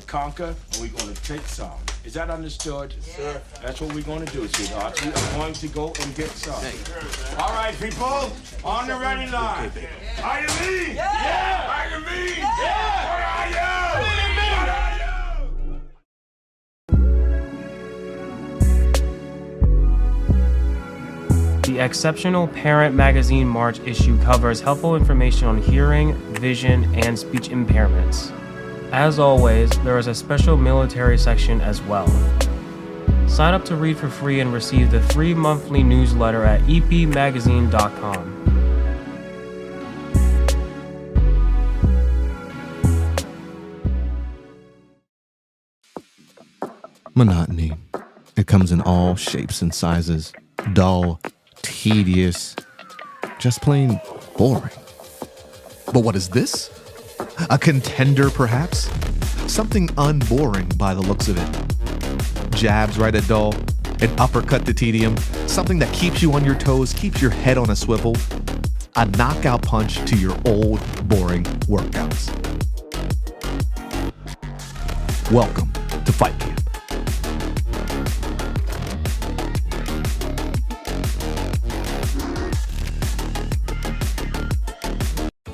conquer and we're going to take some. Is that understood? Yes, sir. That's what we're going to do, sweetheart. We are going to go and get some. All right, people, on the ready line. Are you me? Yeah! Are you me? Yeah! What are you? What are you? The Exceptional Parent Magazine March issue covers helpful information on hearing, vision, and speech impairments. As always, there is a special military section as well. Sign up to read for free and receive the free monthly newsletter at epmagazine.com. Monotony. It comes in all shapes and sizes. Dull, tedious, just plain boring. But what is this? A contender, perhaps? Something unboring by the looks of it. Jabs right at dull, an uppercut to tedium, something that keeps you on your toes, keeps your head on a swivel, a knockout punch to your old, boring workouts. Welcome to Fight Camp.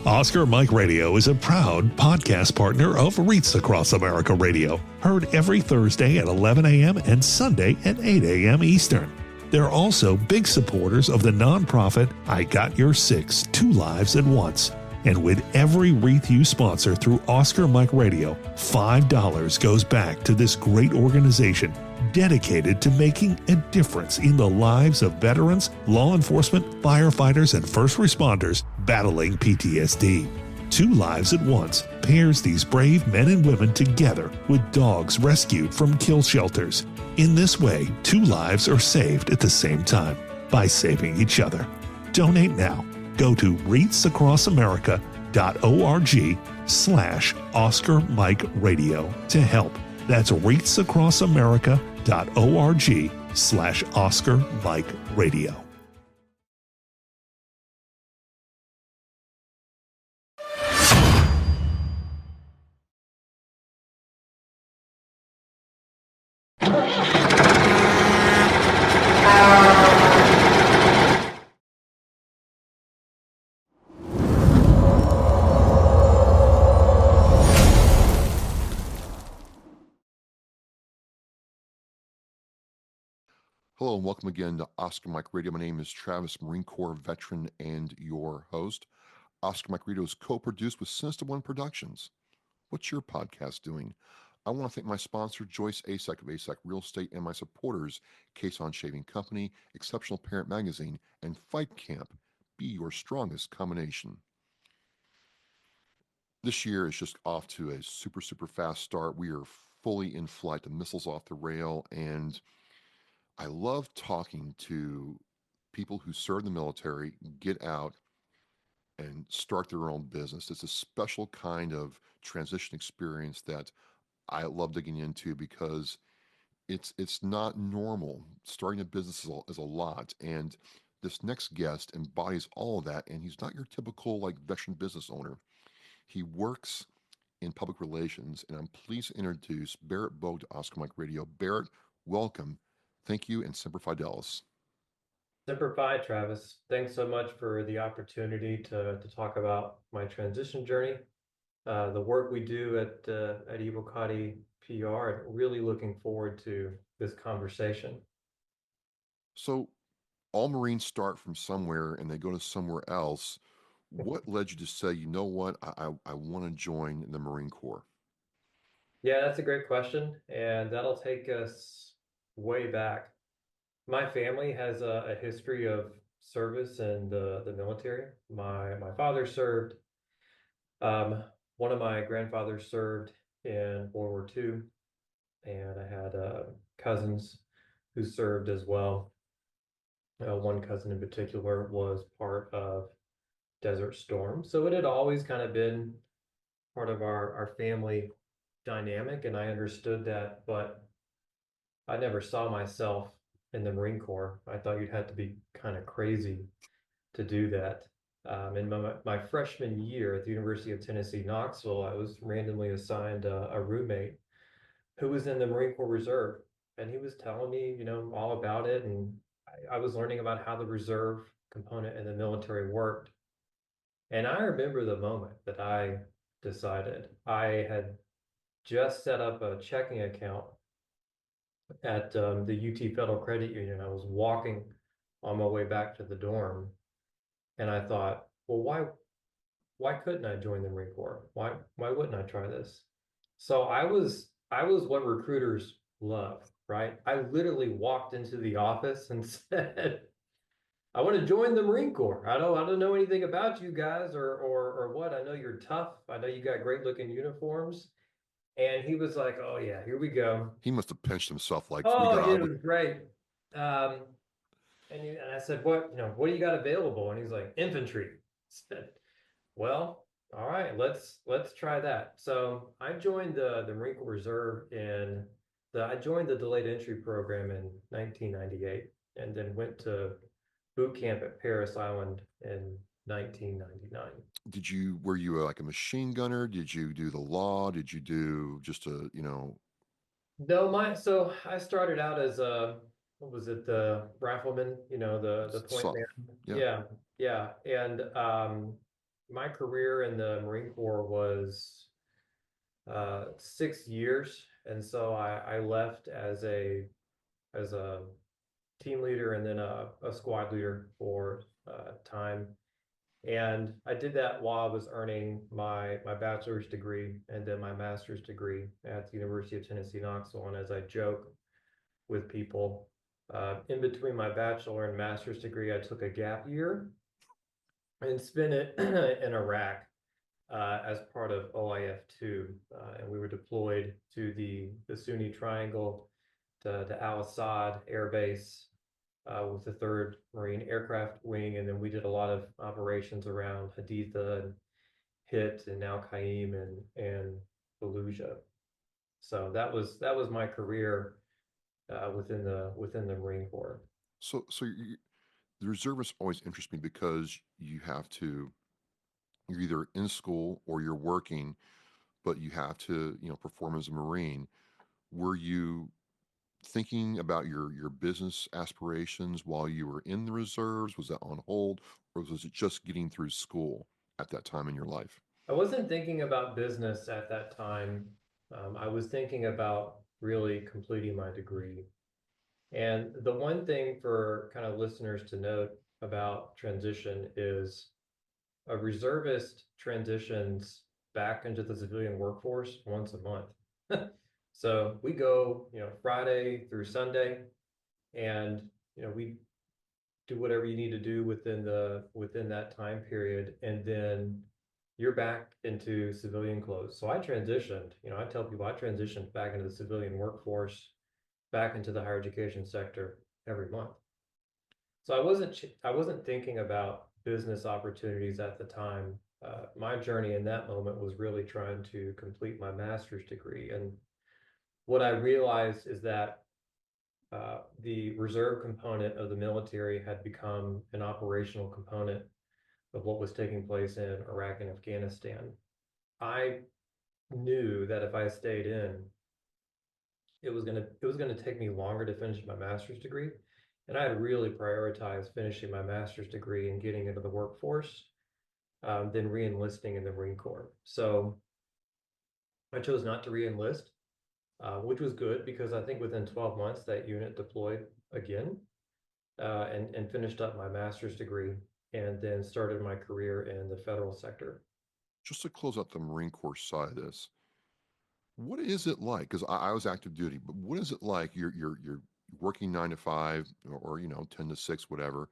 Oscar Mike Radio is a proud podcast partner of Reach Across America Radio, heard every Thursday at 11 a.m. and Sunday at 8 a.m. Eastern. They're also big supporters of the nonprofit I Got Your Six, Two Lives at Once. And with every wreath you sponsor through Oscar Mike Radio, $5 goes back to this great organization dedicated to making a difference in the lives of veterans, law enforcement, firefighters, and first responders battling PTSD. Two Lives at Once pairs these brave men and women together with dogs rescued from kill shelters. In this way, two lives are saved at the same time by saving each other. Donate now. Go to reachacrossamerica.org/Oscar Mike Radio to help. That's reachacrossamerica.org/Oscar Mike Radio. Hello and welcome again to Oscar Mike Radio. My name is Travis, Marine Corps veteran and your host. Oscar Mike Radio is co-produced with Sinister One Productions. What's your podcast doing? I want to thank my sponsor, Joyce Asek of Asek Real Estate, and my supporters, Case on Shaving Company, Exceptional Parent Magazine, and Fight Camp. Be your strongest combination. This year is just off to a super fast start. We are fully in flight. The missile's off the rail, and I love talking to people who serve in the military, get out, and start their own business. It's a special kind of transition experience that I love digging into because it's not normal. Starting a business is a lot, and this next guest embodies all of that, and he's not your typical like veteran business owner. He works in public relations, and I'm pleased to introduce Barret Bogue to Oscar Mike Radio. Barret, welcome. Thank you, and Semper Fidelis. Semper Fi, Travis. Thanks so much for the opportunity to talk about my transition journey, the work we do at Evocati PR, and really looking forward to this conversation. So, all Marines start from somewhere and they go to somewhere else. What led you to say, you know what, I want to join the Marine Corps? Yeah, that's a great question, and that'll take us way back. My family has a history of service in the military. My father served. One of my grandfathers served in World War II, and I had cousins who served as well. One cousin in particular was part of Desert Storm, so it had always kind of been part of our family dynamic, and I understood that, but I never saw myself in the Marine Corps. I thought you'd have to be kind of crazy to do that. In my freshman year at the University of Tennessee, Knoxville, I was randomly assigned a roommate who was in the Marine Corps Reserve, and he was telling me, all about it, and I was learning about how the reserve component in the military worked. And I remember the moment that I decided. I had just set up a checking account at the UT Federal Credit Union. I was walking on my way back to the dorm, and I thought, well, why couldn't I join the Marine Corps? Why wouldn't I try this? So I was what recruiters love, right? I literally walked into the office and said, I want to join the Marine Corps. I don't know anything about you guys or what. I know you're tough. I know you got great looking uniforms. And he was like, oh yeah, here we go. He must have pinched himself like, Oh, God. it was great. And I said, what do you got available? And he's like, infantry. I said, well, all right, let's try that. So I joined the Marine Corps Reserve I joined the delayed entry program in 1998, and then went to boot camp at Parris Island in 1999. Were you like a machine gunner? Did you do the law? Did you do just No, so I started out as what was it, the rifleman, the point man. Yeah. And my career in the Marine Corps was 6 years. And so I left as a team leader and then a squad leader for time. And I did that while I was earning my bachelor's degree and then my master's degree at the University of Tennessee, Knoxville. And as I joke with people, in between my bachelor and master's degree, I took a gap year and spent it in Iraq as part of OIF-2. And we were deployed to the Sunni Triangle, to Al-Assad Air Base, with the 3rd Marine Aircraft Wing, and then we did a lot of operations around Haditha and Hit and Al Qaim and Fallujah. So that was my career within the Marine Corps. So the reservists always interest me because you're either in school or you're working, but you have to perform as a Marine. Were you thinking about your business aspirations while you were in the reserves? Was that on hold, or was it just getting through school at that time in your life? I wasn't thinking about business at that time. I was thinking about really completing my degree. And the one thing for kind of listeners to note about transition is a reservist transitions back into the civilian workforce once a month. So we go, Friday through Sunday, and we do whatever you need to do within that time period, and then you're back into civilian clothes. So I transitioned. I tell people I transitioned back into the civilian workforce, back into the higher education sector every month. So I wasn't thinking about business opportunities at the time. My journey in that moment was really trying to complete my master's degree. And what I realized is that the reserve component of the military had become an operational component of what was taking place in Iraq and Afghanistan. I knew that if I stayed in, it was gonna take me longer to finish my master's degree, and I had really prioritized finishing my master's degree and getting into the workforce than re-enlisting in the Marine Corps. So I chose not to re-enlist. Which was good because I think within 12 months that unit deployed again and finished up my master's degree and then started my career in the federal sector. Just to close out the Marine Corps side of this, what is it like? Because I was active duty, but what is it like? You're working 9 to 5 or 10 to 6, whatever,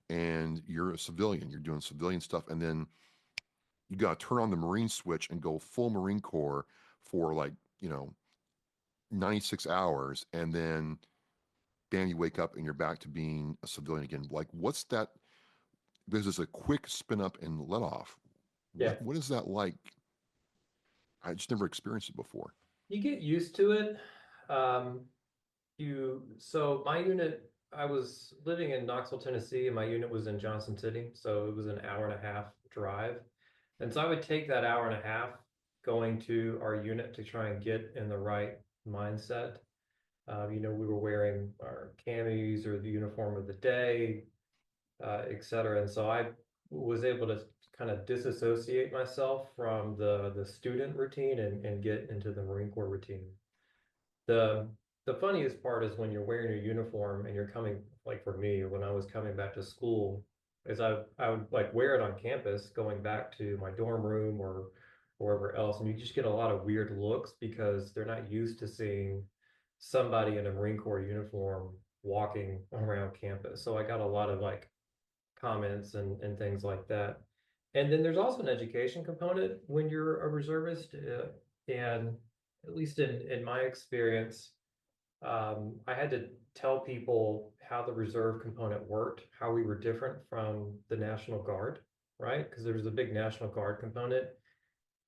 and you're a civilian. You're doing civilian stuff, and then you got to turn on the Marine switch and go full Marine Corps for 96 hours, and then bam, you wake up and you're back to being a civilian again. Like, what's that? There's a quick spin up and let off. What is that like? I just never experienced it before. You get used to it. So my unit, I was living in Knoxville, Tennessee, and my unit was in Johnson City. So it was an 1.5-hour drive. And so I would take that 1.5 hours going to our unit to try and get in the right mindset. We were wearing our camis or the uniform of the day, et cetera. And so I was able to kind of disassociate myself from the student routine and get into the Marine Corps routine. The the funniest part is when you're wearing your uniform and you're coming, like for me, when I was coming back to school, is I would like wear it on campus going back to my dorm room or wherever else, and you just get a lot of weird looks because they're not used to seeing somebody in a Marine Corps uniform walking around campus. So I got a lot of like comments and things like that. And then there's also an education component when you're a reservist, and at least in my experience, I had to tell people how the reserve component worked, how we were different from the National Guard, right? Because there was a big National Guard component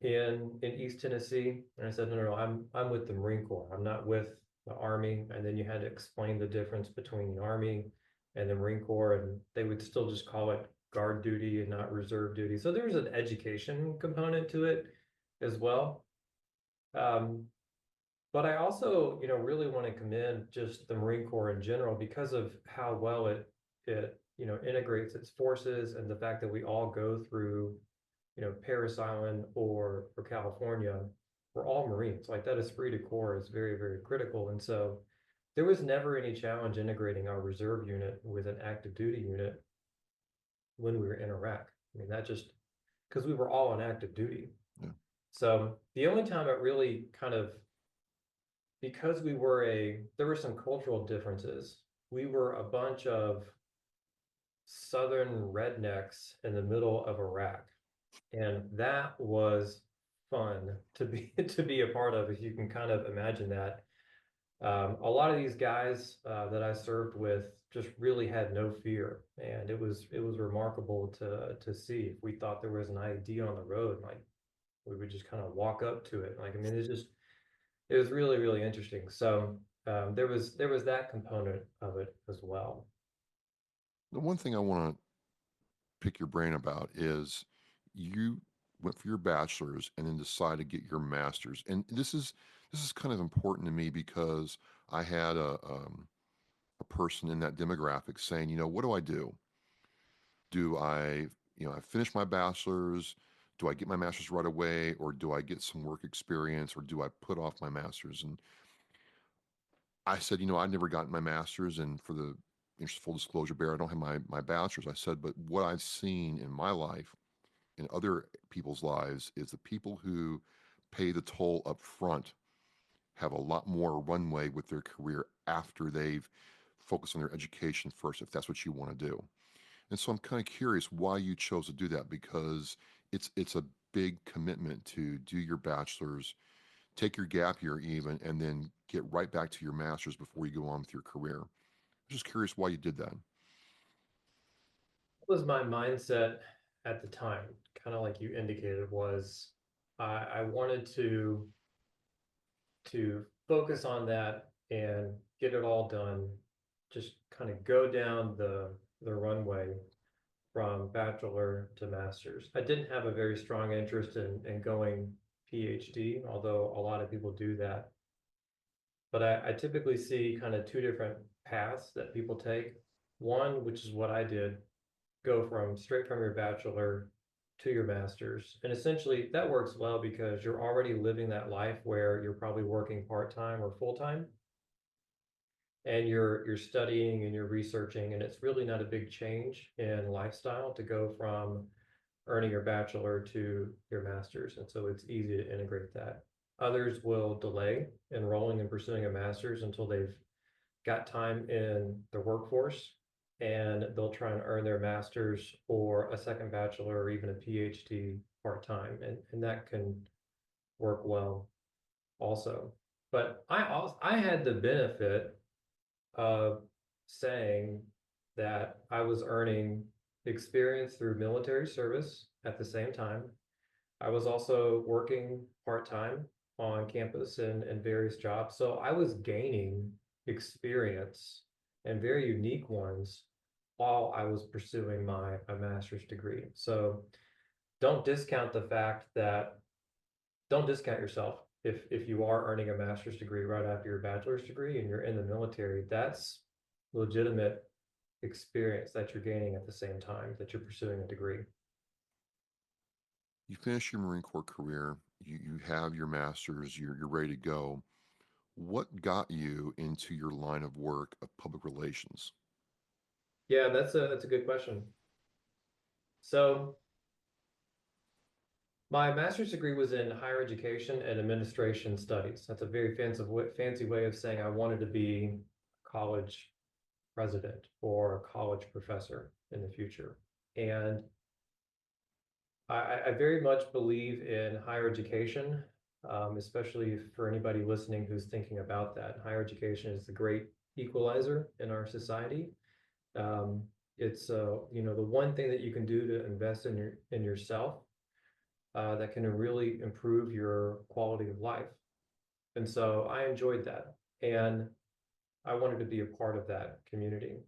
in East Tennessee, and I said, no, I'm with the Marine Corps. I'm not with the Army. And then you had to explain the difference between the Army and the Marine Corps, and they would still just call it guard duty and not reserve duty. So there was an education component to it as well. But I also, really want to commend just the Marine Corps in general because of how well it integrates its forces, and the fact that we all go through, Parris Island or California. We're all Marines. Like that esprit de corps is very, very critical. And so there was never any challenge integrating our reserve unit with an active duty unit when we were in Iraq. I mean, that just because we were all on active duty. Yeah. So the only time it really kind of, because there were some cultural differences. We were a bunch of Southern rednecks in the middle of Iraq. And that was fun to be a part of, if you can kind of imagine that. A lot of these guys that I served with just really had no fear, and it was remarkable to see. If we thought there was an ID on the road, like we would just kind of walk up to it. Like, I mean, it was really, really interesting. So there was that component of it as well. The one thing I want to pick your brain about is you went for your bachelor's and then decided to get your master's. And this is kind of important to me because I had a person in that demographic saying, what do I do? Do I, I finish my bachelor's? Do I get my master's right away, or do I get some work experience, or do I put off my master's? And I said, I'd never gotten my master's, and for the full disclosure, Bear, I don't have my bachelor's. I said, but what I've seen in my life, in other people's lives, is the people who pay the toll up front have a lot more runway with their career after they've focused on their education first, if that's what you want to do. And so I'm kind of curious why you chose to do that, because it's a big commitment to do your bachelor's, take your gap year even, and then get right back to your master's before you go on with your career. I'm just curious why you did that. What was my mindset at the time, kind of like you indicated, was I wanted to focus on that and get it all done, just kind of go down the runway from bachelor to master's. I didn't have a very strong interest in going PhD, although a lot of people do that. But I typically see kind of two different paths that people take. One, which is what I did, go straight from your bachelor to your master's. And essentially that works well because you're already living that life where you're probably working part-time or full-time. And you're studying and you're researching, and it's really not a big change in lifestyle to go from earning your bachelor to your master's. And so it's easy to integrate that. Others will delay enrolling and pursuing a master's until they've got time in the workforce, and they'll try and earn their master's or a second bachelor or even a PhD part-time. And that can work well also. But I had the benefit of saying that I was earning experience through military service at the same time. I was also working part-time on campus in various jobs. So I was gaining experience, and very unique ones, while I was pursuing my master's degree. So don't discount yourself if you are earning a master's degree right after your bachelor's degree and you're in the military, that's legitimate experience that you're gaining at the same time that you're pursuing a degree. You finish your Marine Corps career, you have your master's, you're ready to go. What got you into your line of work of public relations? Yeah, that's a good question. So my master's degree was in higher education and administration studies. That's a very fancy way of saying I wanted to be a college president or a college professor in the future. And I very much believe in higher education, especially for anybody listening who's thinking about that. Higher education is the great equalizer in our society. It's the one thing that you can do to invest in yourself that can really improve your quality of life. And so I enjoyed that, and I wanted to be a part of that community.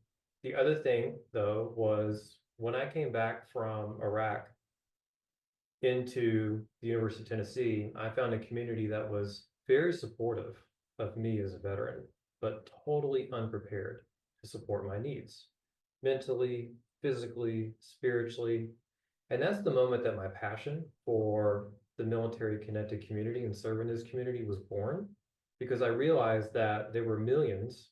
The other thing, though, was when I came back from Iraq into the University of Tennessee, I found a community that was very supportive of me as a veteran, but totally unprepared to support my needs, mentally, physically, spiritually. And that's the moment that my passion for the military connected community and serving this community was born, because I realized that there were millions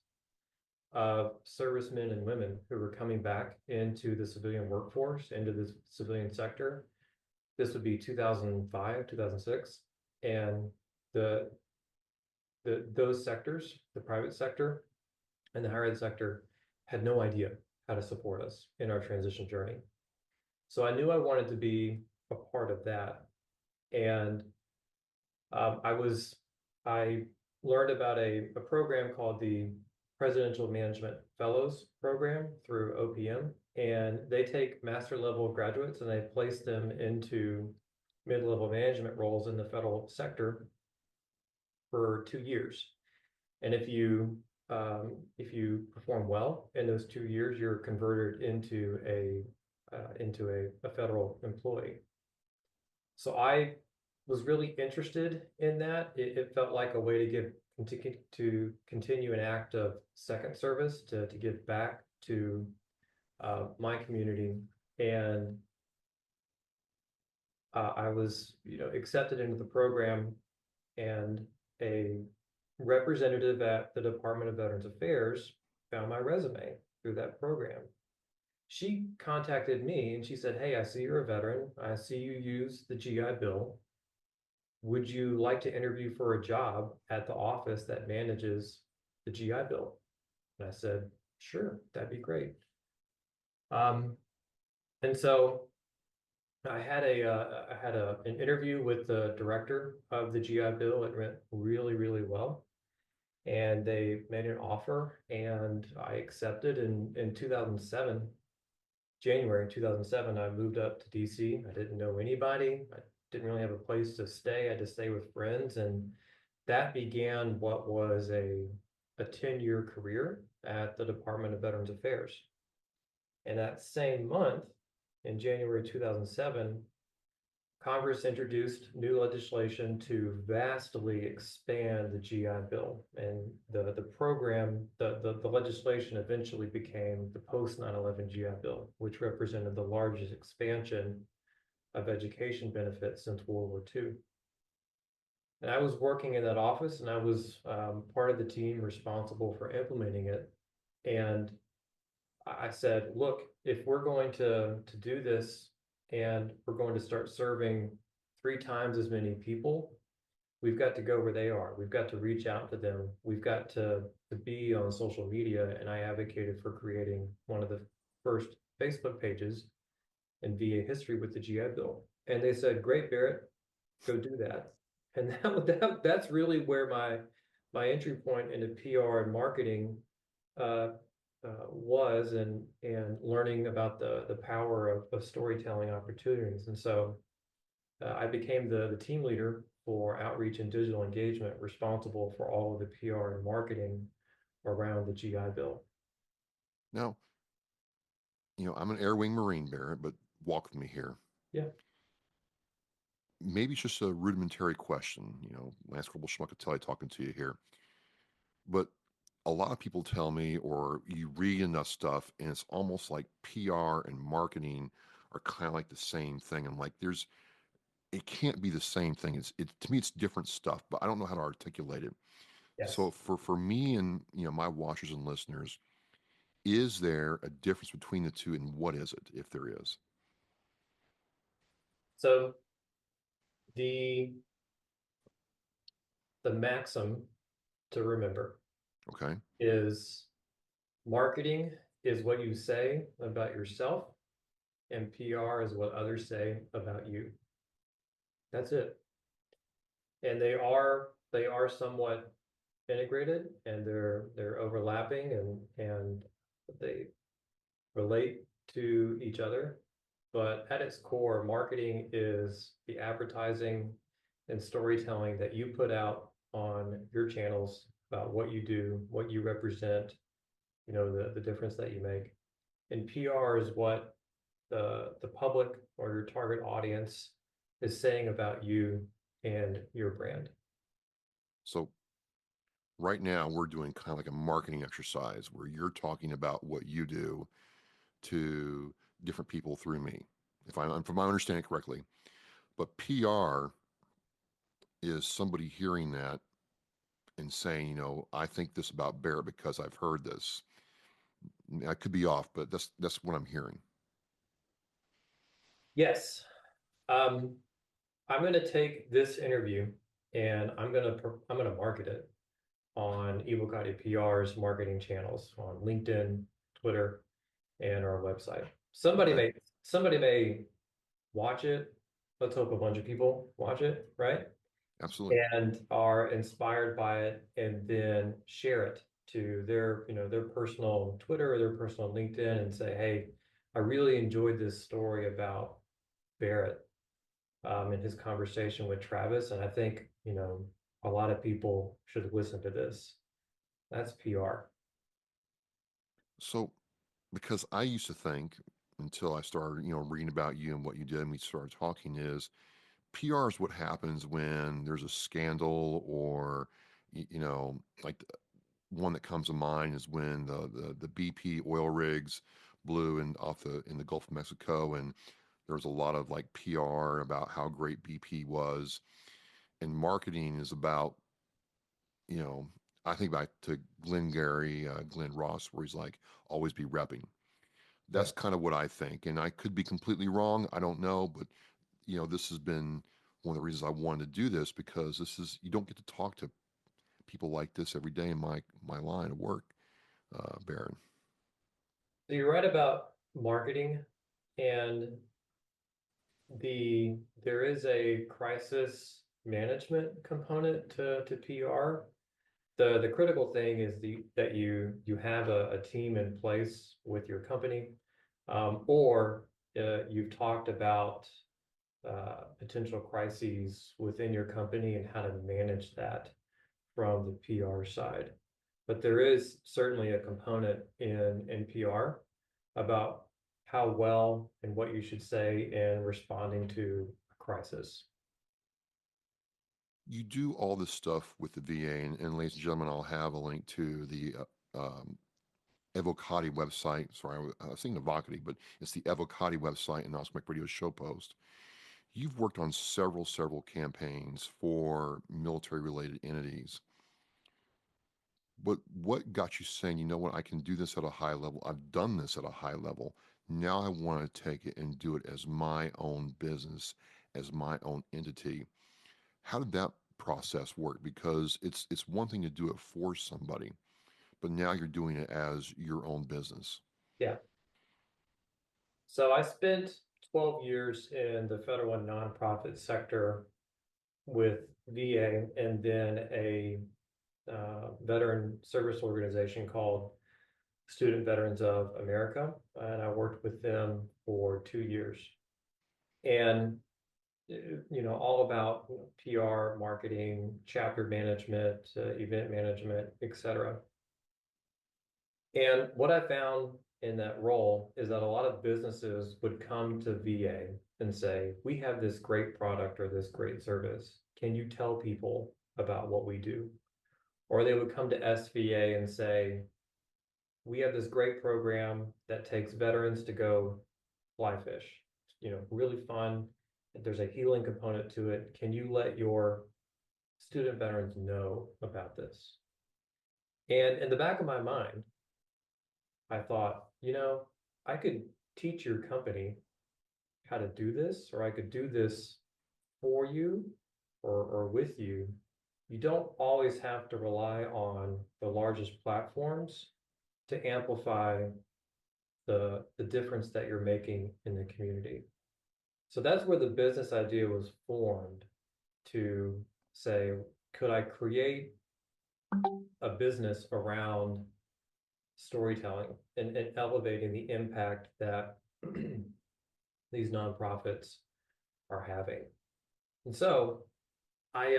of servicemen and women who were coming back into the civilian workforce, into the civilian sector. This would be 2005, 2006. And those sectors, the private sector and the higher ed sector, had no idea how to support us in our transition journey. So I knew I wanted to be a part of that. And I learned about a program called the Presidential Management Fellows Program through OPM. And they take master level graduates and they place them into mid-level management roles in the federal sector for 2 years. And if you perform well in those 2 years, you're converted into a federal employee. So I was really interested in that. It felt like a way to continue an act of second service, to give back to my community. And I was accepted into the program, and a representative at the Department of Veterans Affairs found my resume through that program. She contacted me and she said, "Hey, I see you're a veteran. I see you use the GI Bill. Would you like to interview for a job at the office that manages the GI Bill?" And I said, "Sure, that'd be great." And so I had an interview with the director of the GI Bill. It went really, really well. And they made an offer, and I accepted. In 2007, January 2007, I moved up to DC. I didn't know anybody. I didn't really have a place to stay. I had to stay with friends. And that began what was a 10-year career at the Department of Veterans Affairs. And that same month, in January 2007, Congress introduced new legislation to vastly expand the GI Bill. And the program, the legislation eventually became the post 9/11 GI Bill, which represented the largest expansion of education benefits since World War II. And I was working in that office, and I was part of the team responsible for implementing it. And I said, look, if we're going to do this, and we're going to start serving 3 times as many people, we've got to go where they are. We've got to reach out to them. We've got to be on social media. And I advocated for creating one of the first Facebook pages in VA history with the GI Bill. And they said, "Great, Barrett, go do that." And that's really where my entry point into PR and marketing was, and learning about the power of storytelling opportunities. And so I became the team leader for outreach and digital engagement, responsible for all of the PR and marketing around the GI Bill. Now, I'm an Air Wing Marine, Barrett, but walk with me here. Yeah. maybe it's just a rudimentary question, Lance Corporal Schmuckatelli talking to you here. But a lot of people tell me, or you read enough stuff, and it's almost like PR and marketing are kind of like the same thing. And like, it can't be the same thing. To me, it's different stuff, but I don't know how to articulate it. Yes. So for me and my watchers and listeners, is there a difference between the two, and what is it, if there is? So the maxim to remember Okay. is marketing is what you say about yourself, and PR is what others say about you. That's it. And they are somewhat integrated, and they're overlapping, and they relate to each other. But at its core, marketing is the advertising and storytelling that you put out on your channels about what you do, what you represent, the difference that you make. And PR is what the public or your target audience is saying about you and your brand. So right now we're doing kind of like a marketing exercise where you're talking about what you do to different people through me, if I'm understanding correctly. But PR is somebody hearing that and saying, I think this about Barret because I've heard this. I could be off, but that's what I'm hearing. Yes. I'm going to take this interview and I'm going to market it on Evocati PR's marketing channels on LinkedIn, Twitter, and our website. Somebody may watch it. Let's hope a bunch of people watch it, right? Absolutely. And are inspired by it, and then share it to their personal Twitter or their personal LinkedIn and say, hey, I really enjoyed this story about Barret in his conversation with Travis. And I think, a lot of people should listen to this. That's PR. So, because I used to think, until I started, reading about you and what you did, and we started talking, is PR is what happens when there's a scandal, or, like one that comes to mind is when the BP oil rigs blew in the Gulf of Mexico, and there was a lot of like PR about how great BP was, and marketing is about, I think back to Glenn Ross, where he's like, always be repping. That's kind of what I think, and I could be completely wrong. I don't know, but this has been one of the reasons I wanted to do this, because you don't get to talk to people like this every day in my line of work, Baron. So you're right about marketing, and there is a crisis management component to PR. The critical thing is that you have a team in place with your company, or you've talked about potential crises within your company and how to manage that from the PR side. But there is certainly a component in PR about how well and what you should say in responding to a crisis. You do all this stuff with the VA, and ladies and gentlemen, I'll have a link to the Evocati website. Sorry, I was thinking Evocati, but it's the Evocati website and Oscar Mike Radio show post. You've worked on several campaigns for military-related entities. But what got you saying, you know what, I can do this at a high level. I've done this at a high level. Now I want to take it and do it as my own business, as my own entity. How did that process work? Because it's one thing to do it for somebody, but now you're doing it as your own business. Yeah. So I spent 12 years in the federal and nonprofit sector with VA, and then a veteran service organization called Student Veterans of America, and I worked with them for 2 years. And all about PR, marketing, chapter management, event management, etc. And what I found in that role is that a lot of businesses would come to VA and say, we have this great product or this great service. Can you tell people about what we do? Or they would come to SVA and say, we have this great program that takes veterans to go fly fish. Really fun. There's a healing component to it. Can you let your student veterans know about this? And in the back of my mind, I thought, I could teach your company how to do this, or I could do this for you or with you. You don't always have to rely on the largest platforms to amplify the difference that you're making in the community. So that's where the business idea was formed, to say, could I create a business around storytelling and elevating the impact that these nonprofits are having. And so I,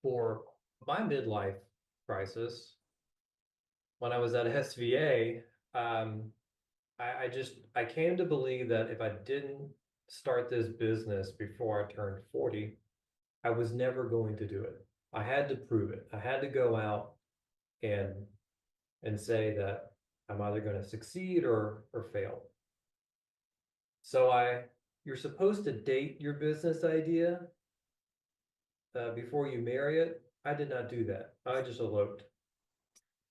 for my midlife crisis, when I was at SVA, I came to believe that if I didn't start this business before I turned 40, I was never going to do it. I had to prove it. I had to go out and say that I'm either going to succeed or fail. So you're supposed to date your business idea before you marry it. I did not do that. I just eloped.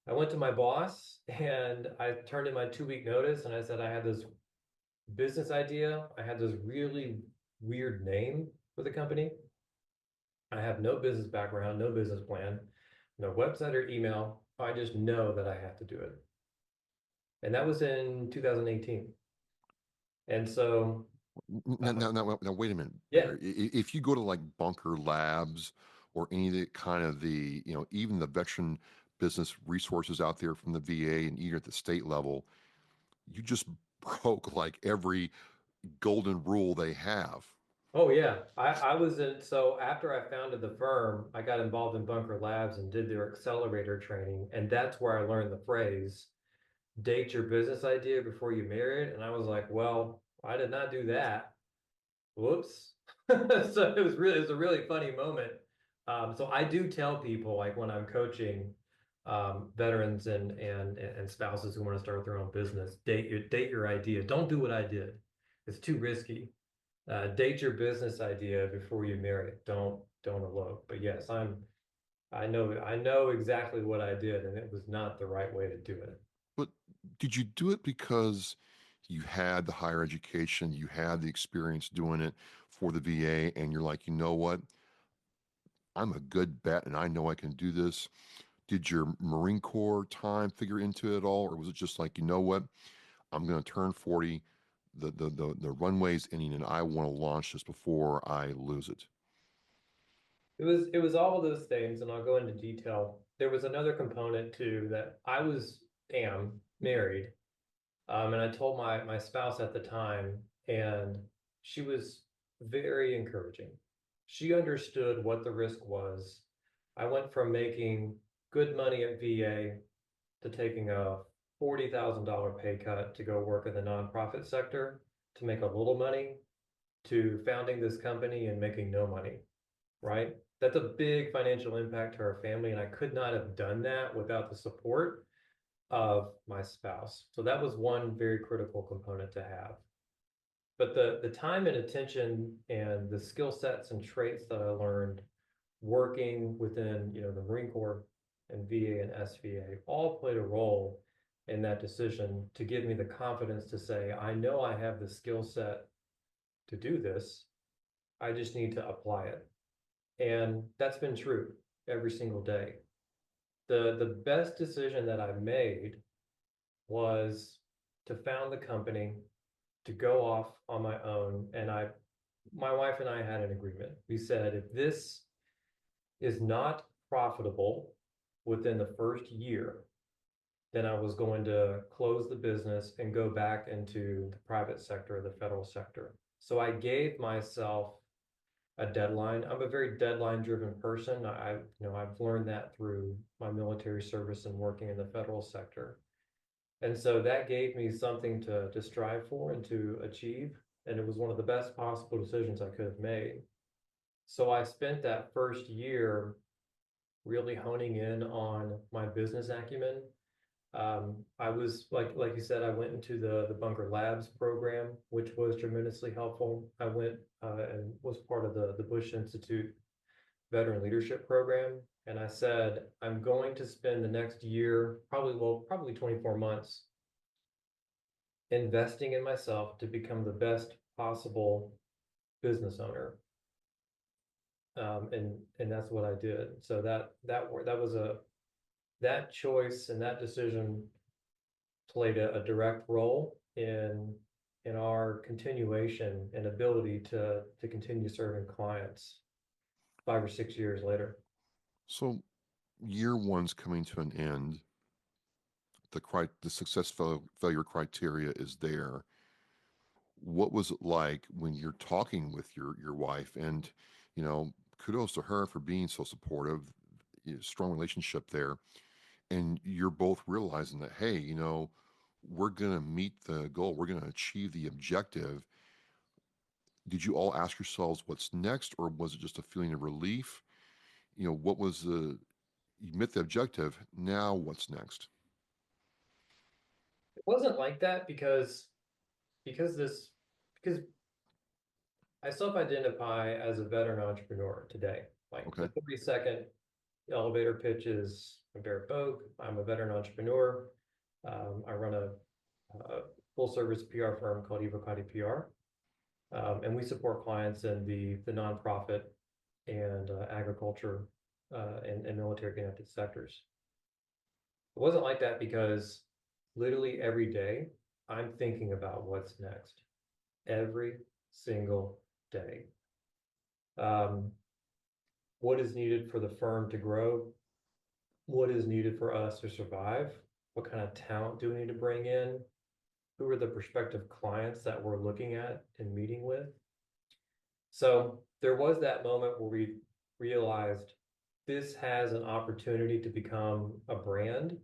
I went to my boss and I turned in my 2-week notice and I said, I had this business idea. I had this really weird name for the company. I have no business background, no business plan, no website or email. I just know that I have to do it. And that was in 2018. And so Now, wait a minute. Yeah. Barry. If you go to like Bunker Labs or any of the kind of even the veteran business resources out there from the VA and even at the state level, you just broke like every golden rule they have. Oh yeah, I was in, so after I founded the firm, I got involved in Bunker Labs and did their accelerator training. And that's where I learned the phrase, date your business idea before you marry it. And I was like, well, I did not do that. Whoops. So it was a really funny moment. So I do tell people, like when I'm coaching veterans and spouses who want to start their own business, date your idea. Don't do what I did. It's too risky. Date your business idea before you marry it. Don't elope. But yes, I know exactly what I did, and it was not the right way to do it. But did you do it because you had the higher education, you had the experience doing it for the VA, and you're like, you know what? I'm a good bet, and I know I can do this. Did your Marine Corps time figure into it at all, or was it just like, you know what? I'm going to turn 40. The runway's ending, and I want to launch this before I lose it. It was all of those things, and I'll go into detail. There was another component too, that I am married, and I told my spouse at the time, and she was very encouraging. She understood what the risk was. I went from making good money at VA to taking a $40,000 pay cut to go work in the nonprofit sector to make a little money, to founding this company and making no money, right? That's a big financial impact to our family, and I could not have done that without the support of my spouse. So that was one very critical component to have. But the time and attention and the skill sets and traits that I learned working within the Marine Corps and VA and SVA all played a role in that decision to give me the confidence to say, I know I have the skill set to do this. I just need to apply it. And that's been true every single day. The best decision that I've made was to found the company, to go off on my own. And my wife and I had an agreement. We said, if this is not profitable within the first year, then I was going to close the business and go back into the private sector, the federal sector. So I gave myself a deadline. I'm a very deadline-driven person. I've learned that through my military service and working in the federal sector. And so that gave me something to strive for and to achieve. And it was one of the best possible decisions I could have made. So I spent that first year really honing in on my business acumen. I was like you said, I went into the Bunker Labs program, which was tremendously helpful. I went and was part of the Bush Institute Veteran Leadership Program. And I said, I'm going to spend the next year, probably 24 months, investing in myself to become the best possible business owner. And that's what I did. So that choice and that decision played a direct role in our continuation and ability to continue serving clients 5 or 6 years later. So year one's coming to an end. The success failure criteria is there. What was it like when you're talking with your wife? And kudos to her for being so supportive. Strong relationship there, and you're both realizing that, hey, we're going to meet the goal, we're going to achieve the objective. Did you all ask yourselves what's next, or was it just a feeling of relief? What was you met the objective, now what's next? It wasn't like that because I self-identify as a veteran entrepreneur today. Like Okay. the 30-second elevator pitch is Barret Bogue. I'm a veteran entrepreneur. I run a full-service PR firm called Evocati PR, and we support clients in the nonprofit and agriculture and military-connected sectors. It wasn't like that because literally every day I'm thinking about what's next. Every single day. What is needed for the firm to grow? What is needed for us to survive? What kind of talent do we need to bring in? Who are the prospective clients that we're looking at and meeting with? So there was that moment where we realized this has an opportunity to become a brand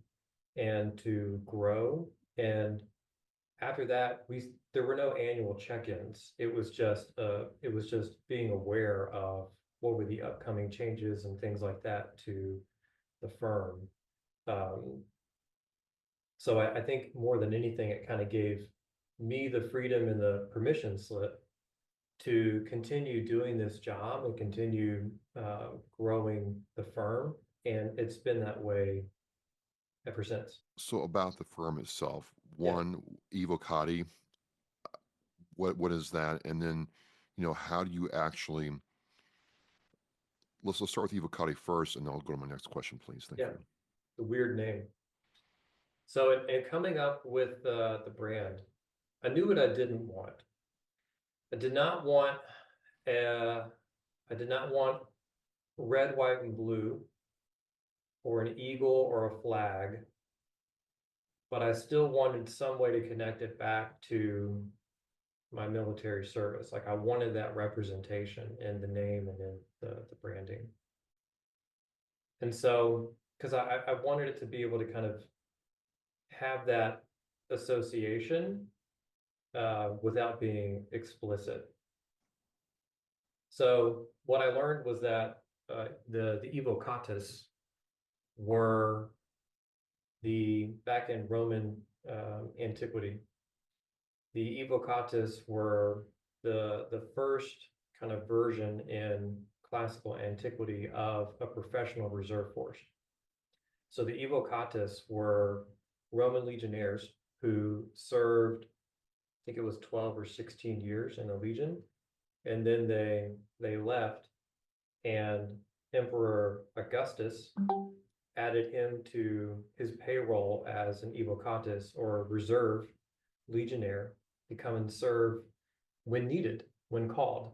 and to grow. And after that, there were no annual check-ins. It was just being aware of what were the upcoming changes and things like that to the firm. So I think more than anything, it kind of gave me the freedom and the permission slip to continue doing this job and continue growing the firm. And it's been that way ever since. So about the firm itself, one, Evocati, what is that? And then, how do you actually, let's start with Evocati first, and then I'll go to my next question, please. Thank you. The weird name. So in coming up with the brand, I knew what I didn't want. I did not want red, white, and blue, or an eagle or a flag, but I still wanted some way to connect it back to my military service. Like I wanted that representation in the name and in the branding. And so, because I wanted it to be able to kind of have that association without being explicit. So what I learned was that the Evocatus were back in Roman antiquity, the Evocatus were the first kind of version in classical antiquity of a professional reserve force. So the Evocatus were Roman legionnaires who served, I think it was 12 or 16 years in the legion, and then they left, and Emperor Augustus added him to his payroll as an Evocatus or a reserve legionnaire to come and serve when needed, when called.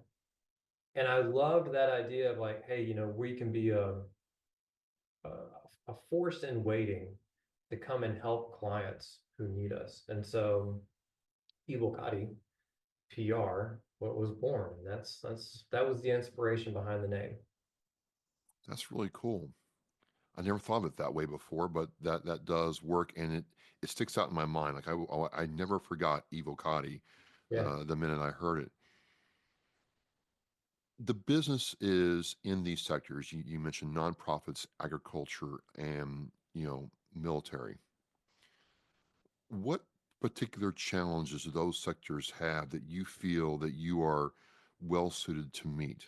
And I loved that idea of like, hey, we can be a force in waiting to come and help clients who need us. And so Evocati PR was born. That was the inspiration behind the name. That's really cool. I never thought of it that way before, but that does work, and it sticks out in my mind. Like I never forgot Evocati the minute I heard it. The business is in these sectors. You mentioned nonprofits, agriculture, and military. What particular challenges do those sectors have that you feel that you are well suited to meet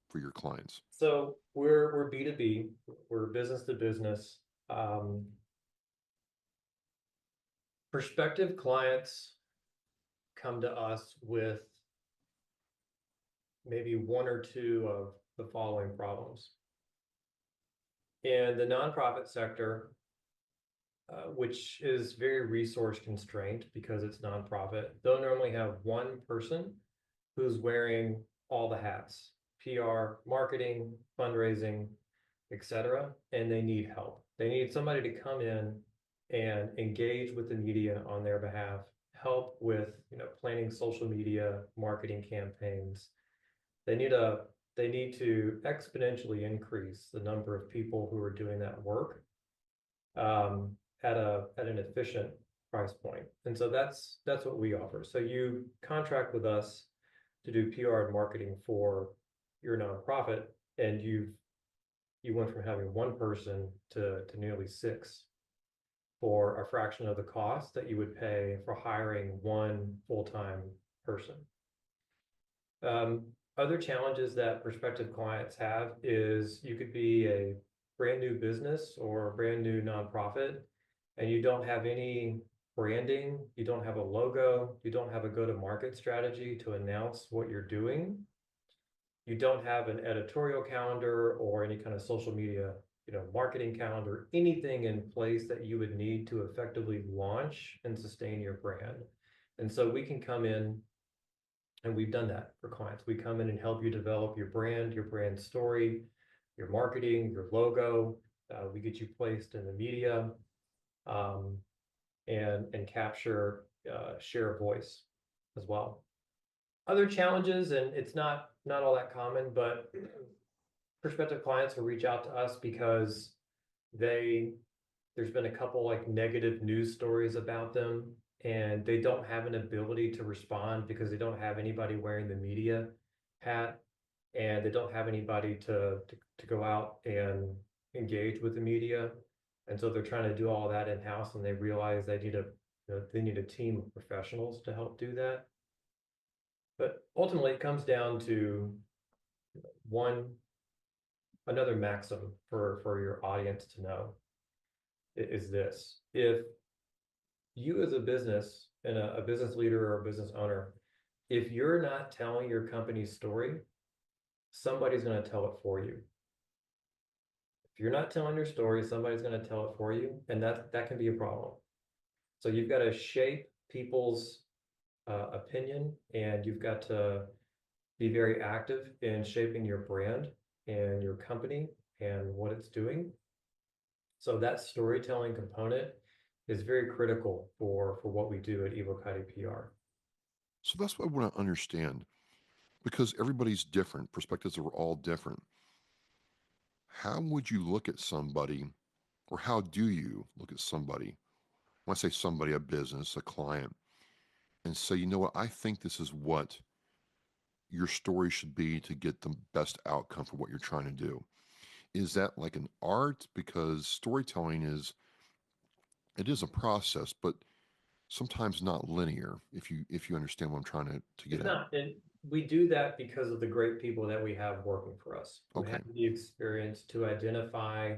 for your clients? So we're B2B, we're business to business. Prospective clients come to us with maybe one or two of the following problems. In the nonprofit sector, which is very resource constrained because it's nonprofit, they'll normally have one person who's wearing all the hats: PR, marketing, fundraising, etc. And they need help. They need somebody to come in and engage with the media on their behalf, help with planning social media marketing campaigns. They need to exponentially increase the number of people who are doing that work at an efficient price point. And so that's what we offer. So you contract with us to do PR and marketing for your nonprofit, and you went from having one person to nearly six for a fraction of the cost that you would pay for hiring one full-time person. Other challenges that prospective clients have is you could be a brand new business or a brand new nonprofit, and you don't have any branding, you don't have a logo, you don't have a go-to-market strategy to announce what you're doing. You don't have an editorial calendar or any kind of social media, marketing calendar, anything in place that you would need to effectively launch and sustain your brand. And so we can come in, and we've done that for clients. We come in and help you develop your brand story, your marketing, your logo. We get you placed in the media, and capture share of voice as well. Other challenges, and it's not all that common, but prospective clients will reach out to us because there's been a couple like negative news stories about them, and they don't have an ability to respond because they don't have anybody wearing the media hat, and they don't have anybody to go out and engage with the media. And so they're trying to do all that in-house, and they realize they need a team of professionals to help do that. But ultimately, it comes down to another maxim for your audience to know is this: if you as a business and a business leader or a business owner, if you're not telling your company's story, somebody's going to tell it for you. If you're not telling your story, somebody's going to tell it for you, and that can be a problem. So you've got to shape people's opinion, and you've got to be very active in shaping your brand and your company and what it's doing. So that storytelling component is very critical for what we do at Evocati PR. So that's what I want to understand, because everybody's different. Perspectives are all different. How would you look at somebody, or how do you look at somebody? When I say somebody, a business, a client, and say, you know what, I think this is what your story should be to get the best outcome for what you're trying to do. Is that like an art? Because storytelling is a process, but sometimes not linear, if you understand what I'm trying to get It's at. not, and we do that because of the great people that we have working for us, who Okay. have the experience to identify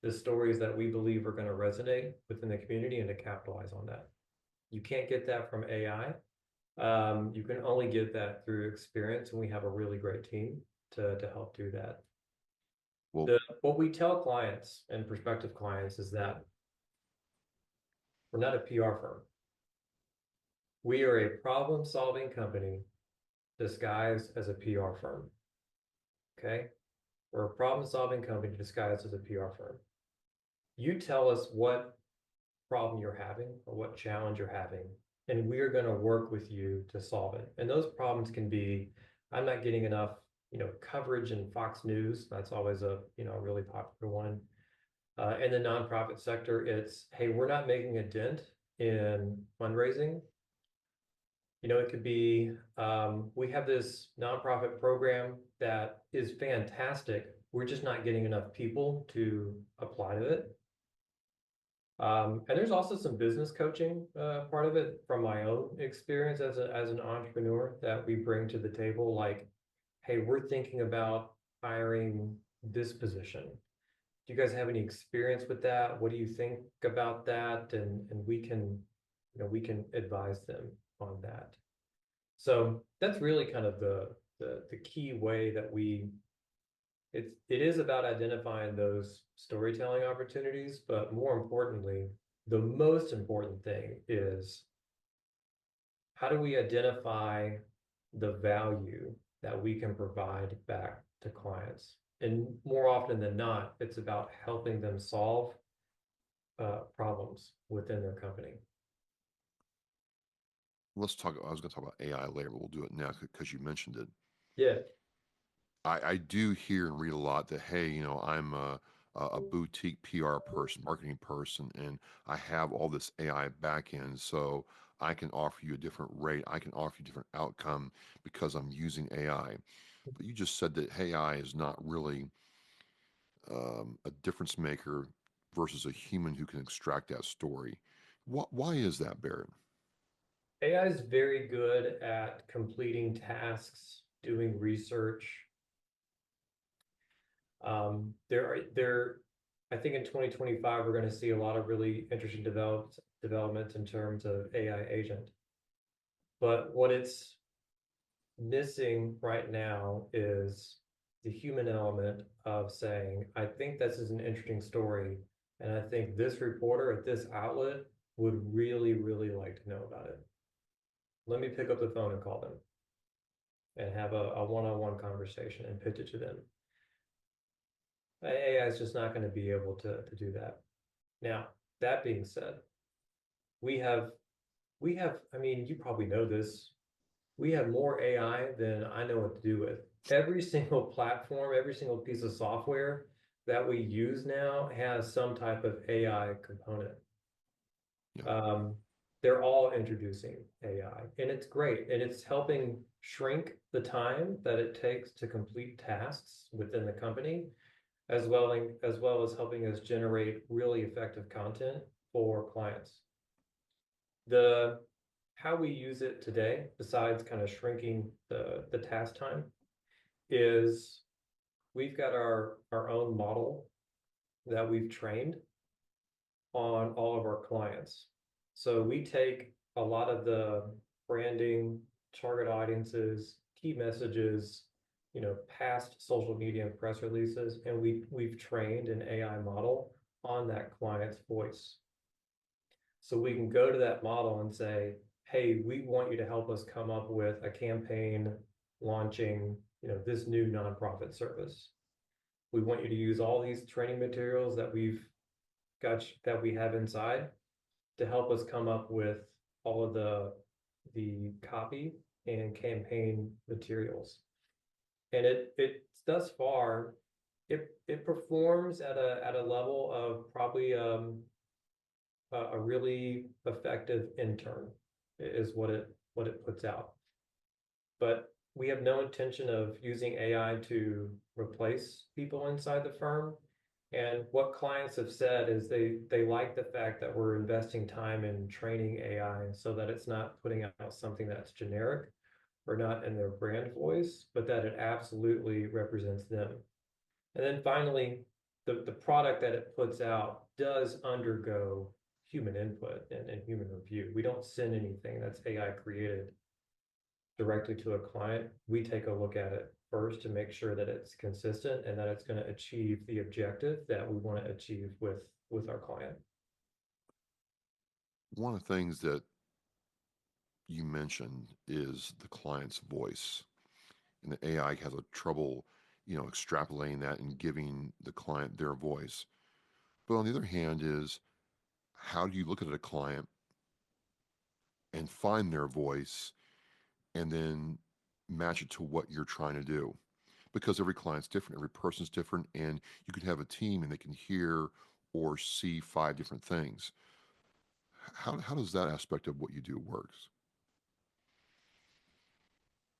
the stories that we believe are going to resonate within the community and to capitalize on that. You can't get that from AI. You can only get that through experience, and we have a really great team to help do that. Well, What we tell clients and prospective clients is that we're not a PR firm. We are a problem-solving company disguised as a PR firm. Okay? We're a problem-solving company disguised as a PR firm. You tell us what problem you're having or what challenge you're having, and we are going to work with you to solve it. And those problems can be, I'm not getting enough, coverage in Fox News. That's always a really popular one. In the nonprofit sector, it's, hey, we're not making a dent in fundraising. It could be, we have this nonprofit program that is fantastic. We're just not getting enough people to apply to it. And there's also some business coaching part of it from my own experience as an entrepreneur that we bring to the table. Like, hey, we're thinking about hiring this position. Do you guys have any experience with that? What do you think about that? And we can, we can advise them on that. So that's really kind of the key way that it is about identifying those storytelling opportunities, but more importantly, the most important thing is how do we identify the value that we can provide back to clients? And more often than not, it's about helping them solve problems within their company. Let's talk. I was going to talk about AI later, but we'll do it now because you mentioned it. Yeah. I do hear and read a lot that, hey, I'm a boutique PR person, marketing person, and I have all this AI back end, so I can offer you a different rate. I can offer you a different outcome because I'm using AI. But you just said that AI is not really a difference maker versus a human who can extract that story. Why is that, Barret? AI is very good at completing tasks, doing research. I think in 2025, we're going to see a lot of really interesting developments in terms of AI agent. But what it's missing right now is the human element of saying, I think this is an interesting story, and I think this reporter at this outlet would really, really like to know about it. Let me pick up the phone and call them and have a one-on-one conversation and pitch it to them. AI is just not going to be able to do that. Now, that being said, we have, I mean, you probably know this, we have more AI than I know what to do with. Every single platform, every single piece of software that we use now has some type of AI component. Yeah. They're all introducing AI, and it's great, and it's helping shrink the time that it takes to complete tasks within the company, as well as helping us generate really effective content for clients. How we use it today, besides kind of shrinking the task time, is we've got our own model that we've trained on all of our clients. So we take a lot of the branding, target audiences, key messages, past social media and press releases, and we've trained an AI model on that client's voice. So we can go to that model and say, hey, we want you to help us come up with a campaign launching, this new nonprofit service. We want you to use all these training materials that we have inside to help us come up with all of the copy and campaign materials. And it thus far, it performs at a level of probably a really effective intern is what it puts out. But we have no intention of using AI to replace people inside the firm. And what clients have said is they like the fact that we're investing time in training AI so that it's not putting out something that's generic or not in their brand voice, but that it absolutely represents them. And then finally, the product that it puts out does undergo human input and human review. We don't send anything that's AI created directly to a client. We take a look at it first to make sure that it's consistent and that it's going to achieve the objective that we want to achieve with our client. One of the things that you mentioned is the client's voice, and the AI has a trouble, extrapolating that and giving the client their voice. But on the other hand is, how do you look at a client and find their voice and then match it to what you're trying to do? Because every client's different, every person's different, and you can have a team and they can hear or see 5 different things. how does that aspect of what you do works?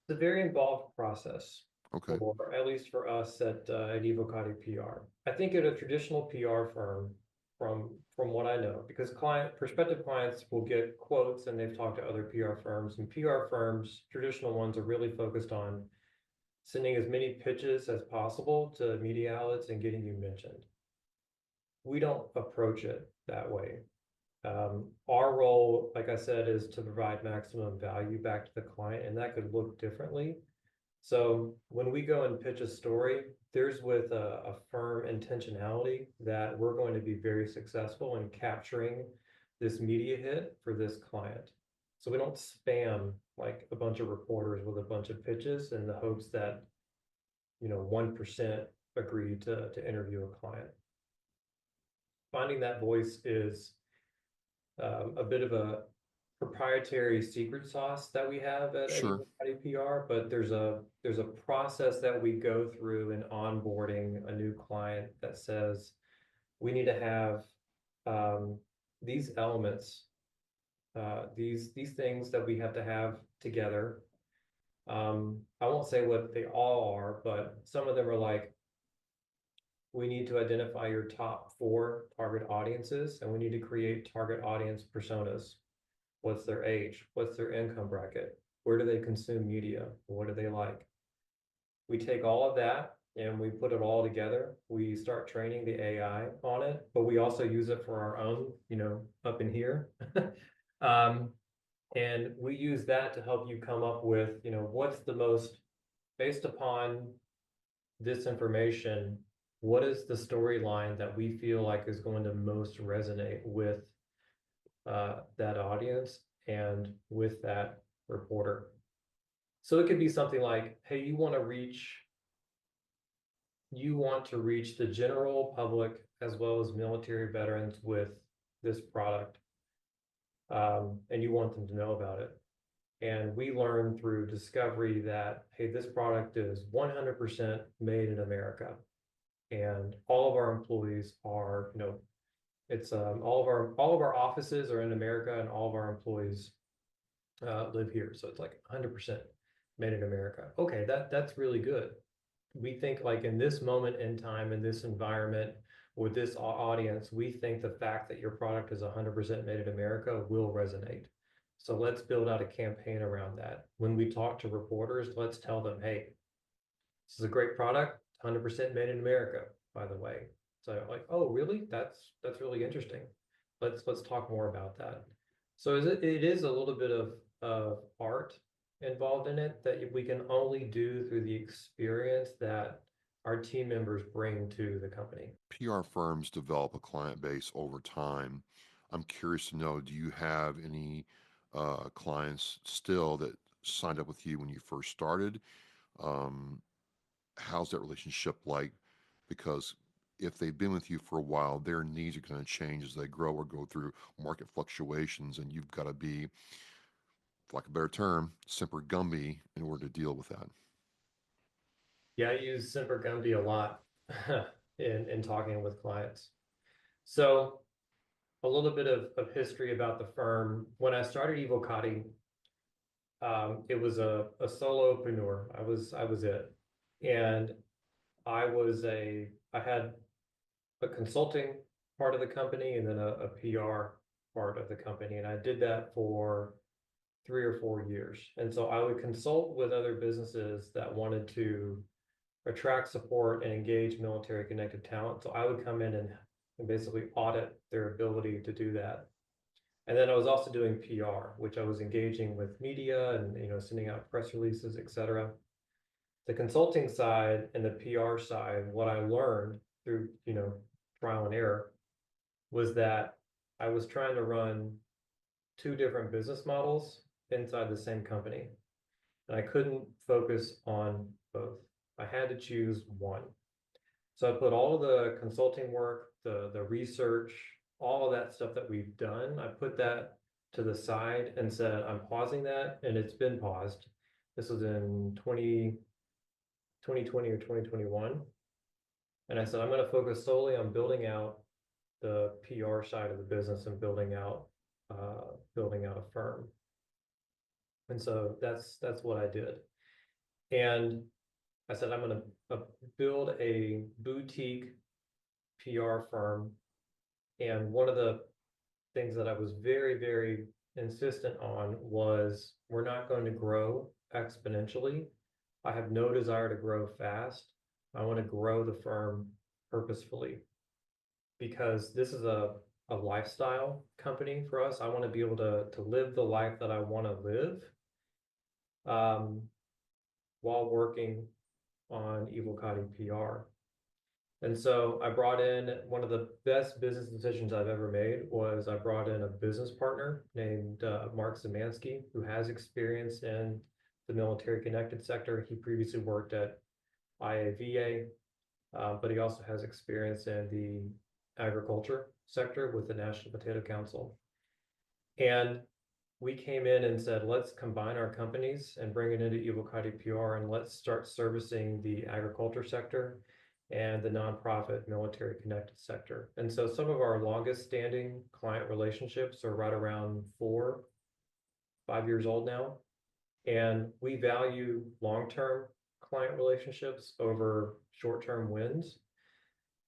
It's a very involved process, Okay. or at least for us at Evocati PR. I think at a traditional PR firm, from what I know, because prospective clients will get quotes and they've talked to other PR firms, and PR firms, traditional ones, are really focused on sending as many pitches as possible to media outlets and getting you mentioned. We don't approach it that way. Our role, like I said, is to provide maximum value back to the client, and that could look differently. So when we go and pitch a story, there's with a firm intentionality that we're going to be very successful in capturing this media hit for this client. So we don't spam like a bunch of reporters with a bunch of pitches in the hopes that, 1% agree to interview a client. Finding that voice is a bit of a proprietary secret sauce that we have at Sure. Evocati PR, but there's a process that we go through in onboarding a new client that says we need to have these elements, these things that we have to have together. I won't say what they all are, but some of them are like, we need to identify your top 4 target audiences, and we need to create target audience personas. What's their age? What's their income bracket? Where do they consume media? What do they like? We take all of that and we put it all together. We start training the AI on it, but we also use it for our own, up in here. And we use that to help you come up with, what's the most, based upon this information, what is the storyline that we feel like is going to most resonate with that audience and with that reporter. So it could be something like, hey, you want to reach the general public as well as military veterans with this product, and you want them to know about it. And we learned through discovery that, hey, this product is 100% made in America, and all of our employees are, it's all of our offices are in America, and all of our employees live here. So it's like 100% made in America. Okay, that's really good. We think like in this moment in time, in this environment, with this audience, we think the fact that your product is 100% made in America will resonate. So let's build out a campaign around that. When we talk to reporters, let's tell them, hey, this is a great product, 100% made in America, by the way. So like, oh, really? That's really interesting. Let's talk more about that. So it is a little bit of art involved in it that we can only do through the experience that our team members bring to the company. PR firms develop a client base over time. I'm curious to know, do you have any clients still that signed up with you when you first started? How's that relationship like? Because if they've been with you for a while, their needs are going to change as they grow or go through market fluctuations, and you've got to be, for lack of a better term, Semper Gumby in order to deal with that. Yeah, I use Semper Gumby a lot in talking with clients. So a little bit of history about the firm. When I started Evocati, it was a solopreneur. I was it. And I had a consulting part of the company and then a PR part of the company. And I did that for 3 or 4 years. And so I would consult with other businesses that wanted to attract, support, and engage military connected talent. So I would come in and basically audit their ability to do that. And then I was also doing PR, which I was engaging with media and sending out press releases, etc. The consulting side and the PR side, what I learned through trial and error was that I was trying to run 2 different business models inside the same company, and I couldn't focus on both. I had to choose one. So I put all of the consulting work, the research, all of that stuff that we've done, I put that to the side and said, I'm pausing that, and it's been paused. This was in 2020 or 2021. And I said, I'm going to focus solely on building out the PR side of the business and building out building out a firm. And so that's what I did. And I said, I'm going to build a boutique PR firm. And one of the things that I was very, very insistent on was we're not going to grow exponentially. I have no desire to grow fast. I want to grow the firm purposefully because this is a lifestyle company for us. I want to be able to live the life that I want to live while working on Evocati PR. And so I brought in one of the best business decisions I've ever made was I brought in a business partner named Mark Zemansky, who has experience in the military connected sector. He previously worked at IAVA, but he also has experience in the agriculture sector with the National Potato Council. And we came in and said, let's combine our companies and bring it into Evocati PR, and let's start servicing the agriculture sector and the nonprofit military connected sector. And so some of our longest standing client relationships are right around 4-5 years old now. And we value long-term client relationships over short-term wins.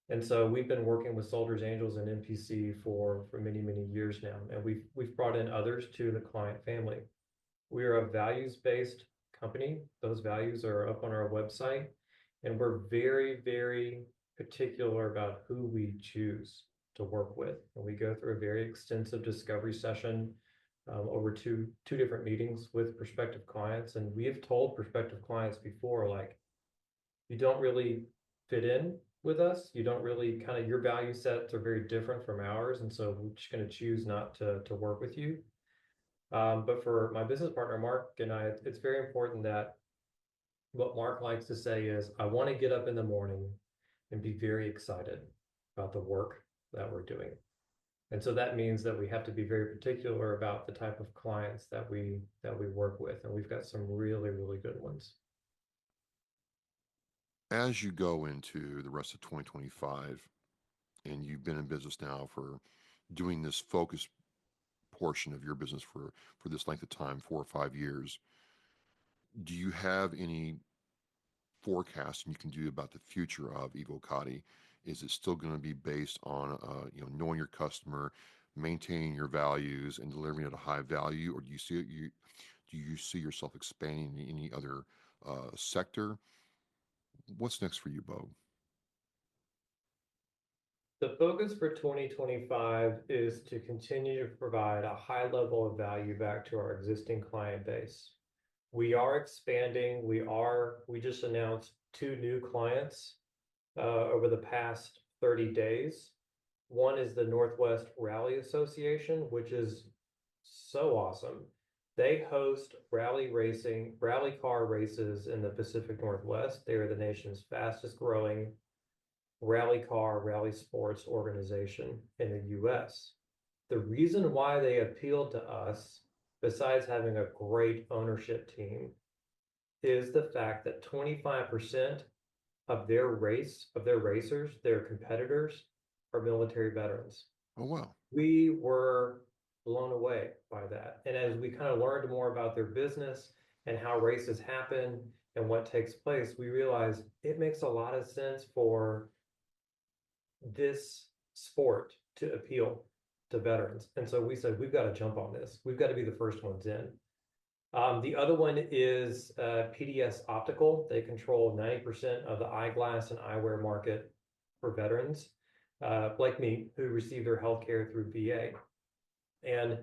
And so we've been working with Soldiers, Angels, and NPC for many, many years now. And we've brought in others to the client family. We are a values-based company. Those values are up on our website. And we're very, very particular about who we choose to work with. And we go through a very extensive discovery session over two different meetings with prospective clients. And we have told prospective clients before, like, you don't really fit in with us. You don't really your value sets are very different from ours. And so we're just going to choose not to work with you. But for my business partner, Mark, and I, it's very important that what Mark likes to say is, I want to get up in the morning and be very excited about the work that we're doing. And so that means that we have to be very particular about the type of clients that we work with. And we've got some really, really good ones. As you go into the rest of 2025, and you've been in business now for doing this focus portion of your business for this length of time, 4 or 5 years, do you have any forecasting you can do about the future of Evocati? Is it still going to be based on knowing your customer, maintaining your values, and delivering at a high value, or do you see yourself expanding in any other sector? What's next for you, Bogue? The focus for 2025 is to continue to provide a high level of value back to our existing client base. We are expanding. We just announced 2 new clients over the past 30 days. One is the Northwest Rally Association, which is so awesome. They host rally car races in the Pacific Northwest. They are the nation's fastest growing rally sports organization in the US. The reason why they appealed to us, besides having a great ownership team, is the fact that 25% of their racers, their competitors, are military veterans. Oh, wow. We were blown away by that. And as we kind of learned more about their business and how races happen and what takes place, we realized it makes a lot of sense for this sport to appeal to veterans. And so we said, we've got to jump on this. We've got to be the first ones in. The other one is PDS Optical. They control 90% of the eyeglass and eyewear market for veterans, like me, who receive their healthcare through VA. And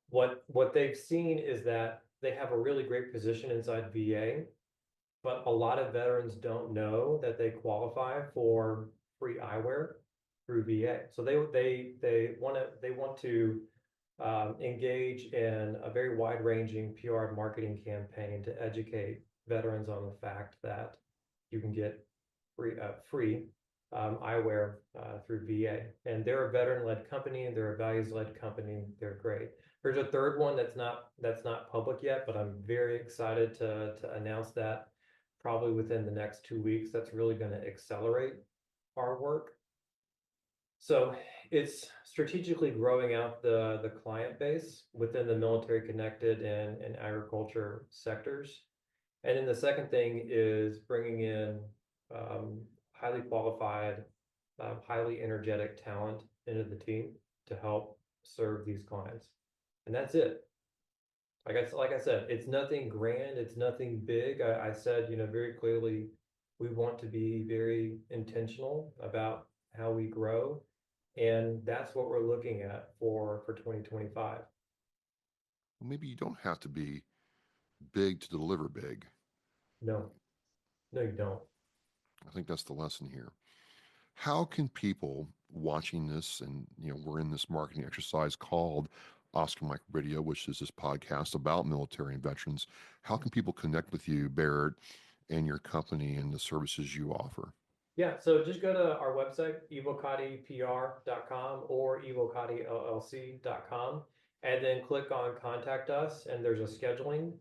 what they've seen is that they have a really great position inside VA, but a lot of veterans don't know that they qualify for free eyewear through VA. So they want to engage in a very wide-ranging PR and marketing campaign to educate veterans on the fact that you can get free eyewear through VA. And they're a veteran-led company, and they're a values-led company. They're great. There's a third one that's not public yet, but I'm very excited to announce that probably within the next 2 weeks. That's really going to accelerate our work. So it's strategically growing out the client base within the military connected and agriculture sectors. And then the second thing is bringing in highly qualified, highly energetic talent into the team to help serve these clients. And that's it. Like I said, it's nothing grand, it's nothing big. I said, very clearly, we want to be very intentional about how we grow. And that's what we're looking at for 2025. Well, maybe you don't have to be big to deliver big. No, no, you don't. I think that's the lesson here. How can people watching this, and we're in this marketing exercise called Oscar Mike Radio, which is this podcast about military and veterans. How can people connect with you, Barret, and your company and the services you offer? Yeah, so just go to our website, evocatipr.com or evocatillc.com, and then click on contact us, and there's a scheduling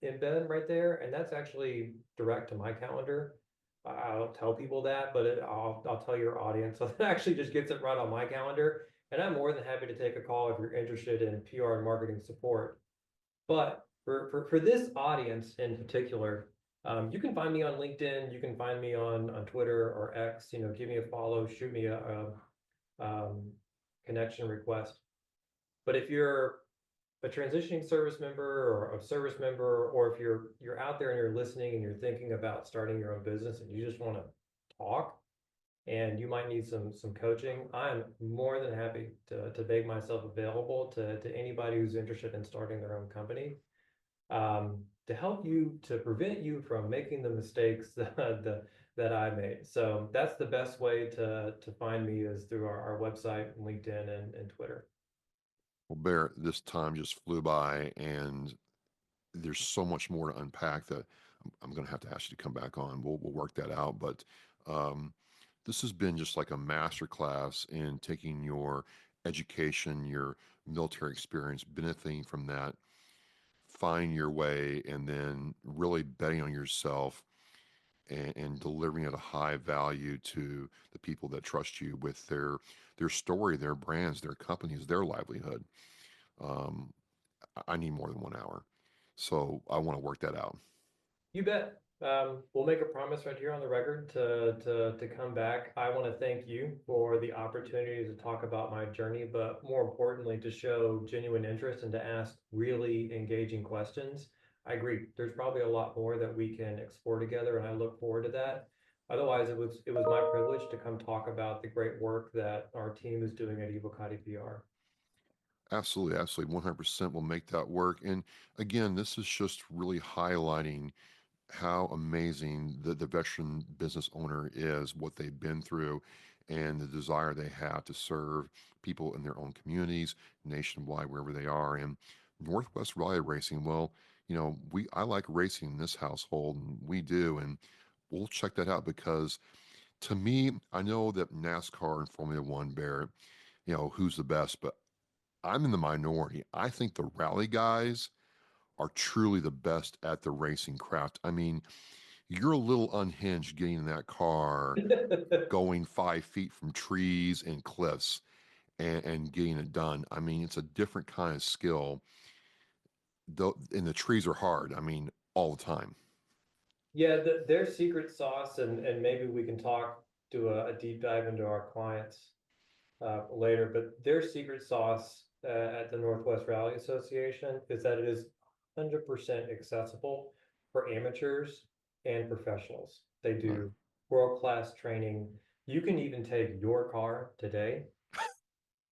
embed right there, and that's actually direct to my calendar. I don't tell people that, but I'll tell your audience. So that actually just gets it right on my calendar, and I'm more than happy to take a call if you're interested in PR and marketing support. But for this audience in particular, you can find me on LinkedIn. You can find me on Twitter or X. Give me a follow, shoot me a connection request. But if you're a transitioning service member or a service member, or if you're out there and you're listening and you're thinking about starting your own business and you just want to talk and you might need some coaching, I'm more than happy to make myself available to anybody who's interested in starting their own company, to help you, to prevent you from making the mistakes that I made. So that's the best way to find me, is through our website, LinkedIn, and Twitter. Well, Barret, this time just flew by, and there's so much more to unpack that I'm going to have to ask you to come back on. We'll work that out. But this has been just like a masterclass in taking your education, your military experience, benefiting from that, find your way, and then really betting on yourself and delivering at a high value to the people that trust you with their story, their brands, their companies, their livelihood. Um, I need more than 1 hour, so I want to work that out. You bet. We'll make a promise right here on the record to come back. I want to thank you for the opportunity to talk about my journey, but more importantly, to show genuine interest and to ask really engaging questions. I agree. There's probably a lot more that we can explore together, and I look forward to that. Otherwise, it was my privilege to come talk about the great work that our team is doing at Evocati PR. Absolutely, absolutely, 100% will make that work. And again, this is just really highlighting how amazing the veteran business owner is, what they've been through, and the desire they have to serve people in their own communities, nationwide, wherever they are. And Northwest Rally Racing, well, I like racing in this household, and we do, and we'll check that out, because to me, I know that NASCAR and Formula One, Barret, who's the best, but I'm in the minority. I think the rally guys are truly the best at the racing craft. I mean, you're a little unhinged getting in that car, going 5 feet from trees and cliffs, and getting it done. I mean, it's a different kind of skill. Though, and the trees are hard. I mean, all the time. Yeah, their secret sauce, and maybe we can do a deep dive into our clients later, but their secret sauce at the Northwest Rally Association is that it is 100% accessible for amateurs and professionals. They do world-class training. You can even take your car today,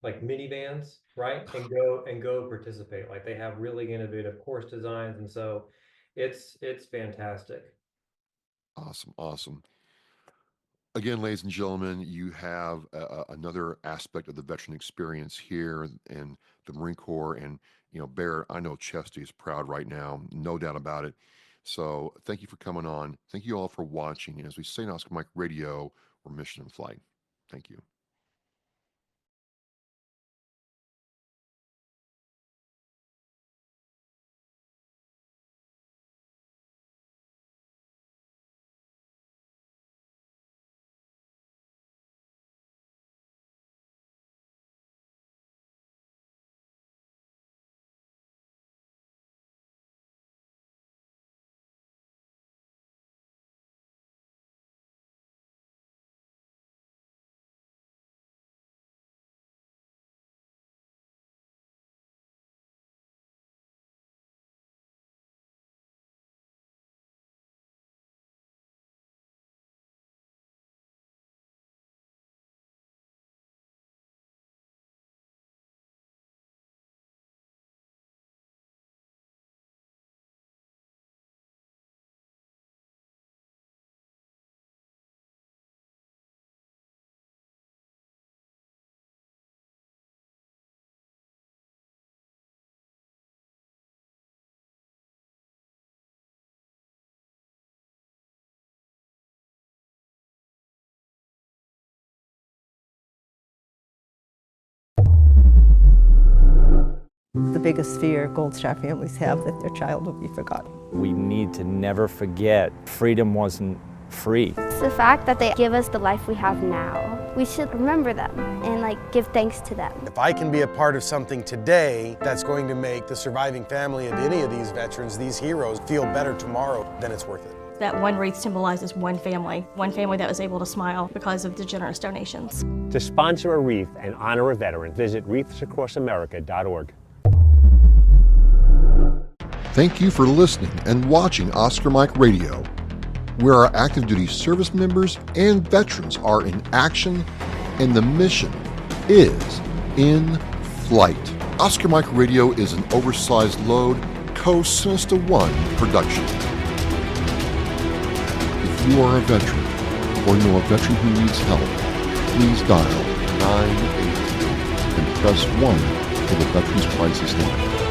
like minivans, right? And go participate. Like, they have really innovative course designs. And so it's fantastic. Awesome, awesome. Again, ladies and gentlemen, you have another aspect of the veteran experience here in the Marine Corps. And, Barret, I know Chesty is proud right now, no doubt about it. So thank you for coming on. Thank you all for watching. And as we say in Oscar Mike Radio, we're mission in flight. Thank you. The biggest fear Gold Star families have that their child will be forgotten. We need to never forget freedom wasn't free. It's the fact that they give us the life we have now. We should remember them and give thanks to them. If I can be a part of something today that's going to make the surviving family of any of these veterans, these heroes, feel better tomorrow, then it's worth it. That one wreath symbolizes one family that was able to smile because of the generous donations. To sponsor a wreath and honor a veteran, visit wreathsacrossamerica.org. Thank you for listening and watching Oscar Mike Radio, where our active duty service members and veterans are in action and the mission is in flight. Oscar Mike Radio is an oversized load Co-Sinista One production. If you are a veteran or know a veteran who needs help, please dial 988 and press 1 for the Veterans Crisis Line.